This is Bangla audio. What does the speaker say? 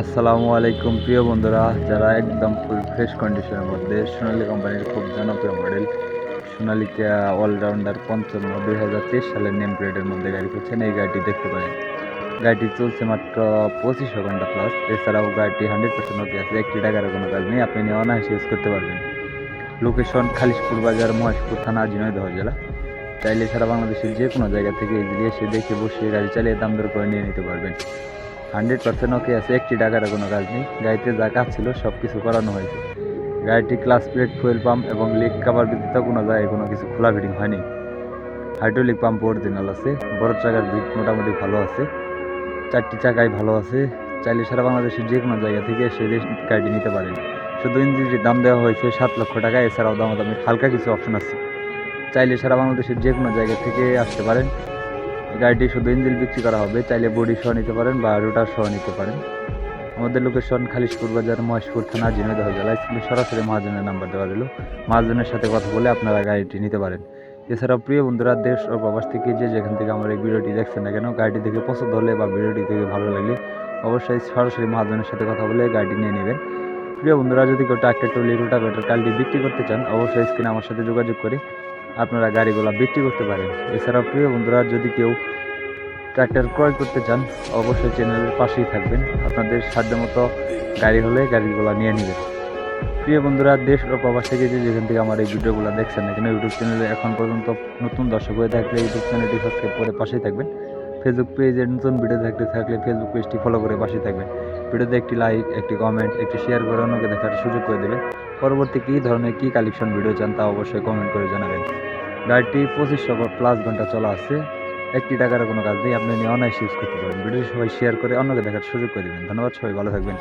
আসসালামু আলাইকুম প্রিয় বন্ধুরা, যারা একদম ফুল ফ্রেশ কন্ডিশনের মধ্যে সোনালী কোম্পানির খুব জনপ্রিয় মডেল সোনালিকা অলরাউন্ডার 55 2023 সালের নেম প্লেটের মধ্যে গাড়ি খুঁজছেন, এই গাড়িটি দেখতে পারেন। গাড়িটি চলছে মাত্র 2500 ঘন্টা প্লাস। এছাড়াও গাড়িটি 100% ওকে আছে, একটি টাকারও কোনো কাজ নেই, আপনি নিয়ে অনায়াসে ইউজ করতে পারবেন। লোকেশন খালিশপুর বাজার, মহেশপুর থানা, ঝিনাইদহ জেলা। চাইলে সারা বাংলাদেশের যে কোনো জায়গা থেকে ইজিলি এসে দেখে বসে গাড়ি চালিয়ে দাম দর করে নিয়ে নিতে পারবেন। 100% ওকে আছে, একটি টাকারও কোনো কাজ নেই। গাড়িতে যা কাজ ছিল সব কিছু করানো হয়েছে। গাড়িটি ক্লাস প্লেট, ফুয়েল পাম্প এবং লিক কাভার ব্যতীত কোনো জায়গায় কোনো কিছু খোলা ফিটিং হয়নি। হাইড্রোলিক পাম্প অরিজিনাল আছে। বড় চাকার দিক মোটামুটি ভালো আছে। 4টি চাকাই ভালো আছে। চাইলে সারা বাংলাদেশের যে কোনো জায়গা থেকে এসে গাড়িটি নিতে পারেন। শুধু ইঞ্জিনটির দাম দেওয়া হয়েছে 7 লক্ষ টাকা। এছাড়াও দামাদামি হালকা কিছু অপশন আছে। চাইলে সারা বাংলাদেশের যে কোনো জায়গা থেকে আসতে পারেন। গাড়িটি শুধু ইঞ্জিন বিক্রি করা হবে, চাইলে বডি সহ নিতে পারেন বা রোটার সহ নিতে পারেন। আমাদের লোকেশন খালিশপুর বাজার, মহেশপুর থানা, ঝিনাইদহ জেলা। স্ক্রিনে সরাসরি মহাজনের নাম্বার দেওয়া রইল, মহাজনের সাথে কথা বলে আপনারা গাড়িটি নিতে পারেন। এছাড়াও প্রিয় বন্ধুরা, দেশ ও প্রবাস থেকে যে যেখান থেকে আমার এই ভিডিওটি দেখছেন না কেন, গাড়িটি দেখে পছন্দ হলে বা ভিডিওটি দেখে ভালো লাগলে অবশ্যই সরাসরি মহাজনের সাথে কথা বলে গাড়িটি নিয়ে নেবেন। প্রিয় বন্ধুরা, যদি কেউ ট্রাক্টর, ট্রলি, রোটাভেটর, কালটি বিক্রি করতে চান, অবশ্যই স্ক্রিনে আমার সাথে যোগাযোগ করে আপনারা গাড়িগুলো বিক্রি করতে পারেন। এছাড়াও প্রিয় বন্ধুরা, যদি কেউ ট্রাক্টর ক্রয় করতে চান, অবশ্যই চ্যানেলের পাশেই থাকবেন। আপনাদের সাধ্যমতো গাড়ি হলে গাড়িগুলো নিয়ে নেবেন। প্রিয় বন্ধুরা, দেশ ও প্রবাস থেকে যে যেখান থেকে আমার এই ভিডিওগুলো দেখছেন না কেন, ইউটিউব চ্যানেলে এখন পর্যন্ত নতুন দর্শক হয়ে থাকলে ইউটিউব চ্যানেলটি সাবস্ক্রাইব করে পাশেই থাকবেন। ফেসবুক পেজে নতুন ভিডিও থাকলে ফেসবুক পেজটি ফলো করে পাশেই থাকবেন। ভিডিওতে একটি লাইক, একটি কমেন্ট, একটি শেয়ার করে অন্যকে দেখার সুযোগ করে দেবেন। পরবর্তী কী ধরনের কী কালেকশন ভিডিও চান তা অবশ্যই কমেন্ট করে জানাবেন। গাড়িটি 2500+ ঘন্টা চলা আছে, একটি টাকারও কোনো কাজ নেই, আপনি নিয়ে অনায়াসে ইউজ করতে পারেন। ভিডিও সবাই শেয়ার করে অন্যকে দেখার সুযোগ করে দেবেন। ধন্যবাদ, সবাই ভালো থাকবেন।